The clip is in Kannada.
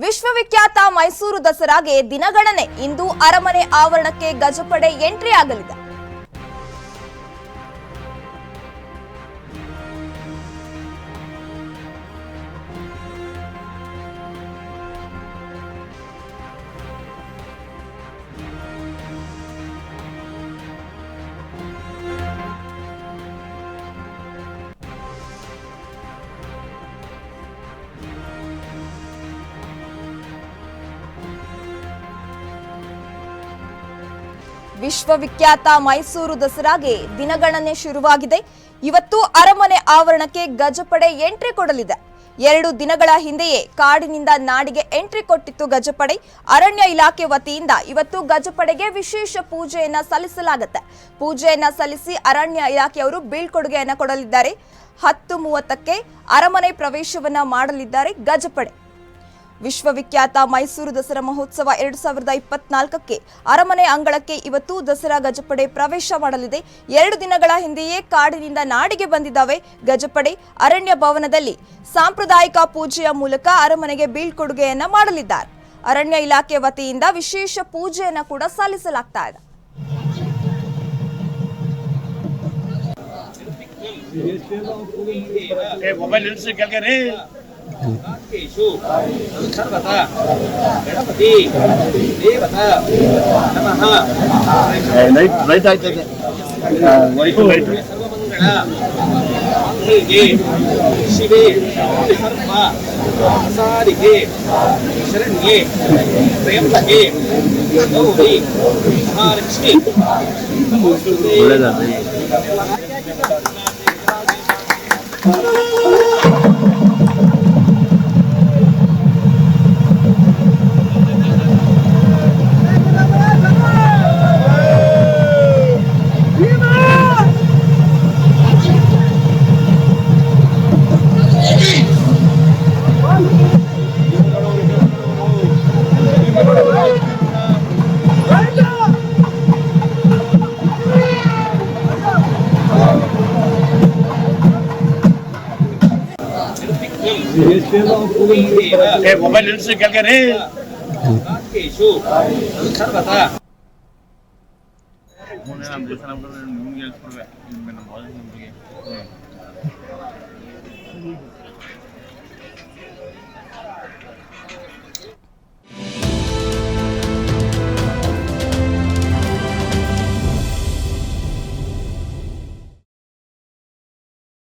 ವಿಶ್ವವಿಖ್ಯಾತ ಮೈಸೂರು ದಸರಾಗೆ ದಿನಗಣನೆ. ಇಂದು ಅರಮನೆ ಆವರಣಕ್ಕೆ ಗಜಪಡೆ ಎಂಟ್ರಿ ಆಗಲಿದೆ. ವಿಶ್ವವಿಖ್ಯಾತ ಮೈಸೂರು ದಸರಾಗೆ ದಿನಗಣನೆ ಶುರುವಾಗಿದೆ. ಇವತ್ತು ಅರಮನೆ ಆವರಣಕ್ಕೆ ಗಜಪಡೆ ಎಂಟ್ರಿ ಕೊಡಲಿದೆ. 2 ದಿನಗಳ ಹಿಂದೆಯೇ ಕಾಡಿನಿಂದ ನಾಡಿಗೆ ಎಂಟ್ರಿ ಕೊಟ್ಟಿತ್ತು ಗಜಪಡೆ. ಅರಣ್ಯ ಇಲಾಖೆ ವತಿಯಿಂದ ಇವತ್ತು ಗಜಪಡೆಗೆ ವಿಶೇಷ ಪೂಜೆಯನ್ನ ಸಲ್ಲಿಸಲಾಗುತ್ತೆ. ಪೂಜೆಯನ್ನ ಸಲ್ಲಿಸಿ ಅರಣ್ಯ ಇಲಾಖೆಯವರು ಬೀಳ್ಕೊಡುಗೆಯನ್ನ ಕೊಡಲಿದ್ದಾರೆ. 10:30ಕ್ಕೆ ಅರಮನೆ ಪ್ರವೇಶವನ್ನ ಮಾಡಲಿದ್ದಾರೆ ಗಜಪಡೆ. ವಿಶ್ವವಿಖ್ಯಾತ ಮೈಸೂರು ದಸರಾ ಮಹೋತ್ಸವ 2024ಕ್ಕೆ ಅರಮನೆ ಅಂಗಳಕ್ಕೆ ಇವತ್ತು ದಸರಾ ಗಜಪಡೆ ಪ್ರವೇಶ ಮಾಡಲಿದೆ. 2 ದಿನಗಳ ಹಿಂದೆಯೇ ಕಾಡಿನಿಂದ ನಾಡಿಗೆ ಬಂದಿದ್ದಾವೆ ಗಜಪಡೆ. ಅರಣ್ಯ ಭವನದಲ್ಲಿ ಸಾಂಪ್ರದಾಯಿಕ ಪೂಜೆಯ ಮೂಲಕ ಅರಮನೆಗೆ ಬೀಳ್ಕೊಡುಗೆಯನ್ನ ಮಾಡಲಿದ್ದಾರೆ. ಅರಣ್ಯ ಇಲಾಖೆ ವತಿಯಿಂದ ವಿಶೇಷ ಪೂಜೆಯನ್ನ ಕೂಡ ಸಲ್ಲಿಸಲಾಗ್ತಾ ಇದೆ. ಗಣಪತಿ ದೇವತಾ ನಮಃ ರೈಟ್ ಆಯ್ತದೆ ಸರ್ವಮಂಗಳ ಮಂಗಲ್ಗೆ ಶಿವೆ ಸರ್ವ ಸಾರಿಗೆ ಶರಣ್ಯೆ ತ್ರಯಂಬಕೆ ಗೌರಿ ಮಹಾಲಕ್ಷ್ಮಿ ಮೊಬೈಲ್ ನಿಲ್ಸಿ ಕೆಳಗೆ ಸರ್ವತಾ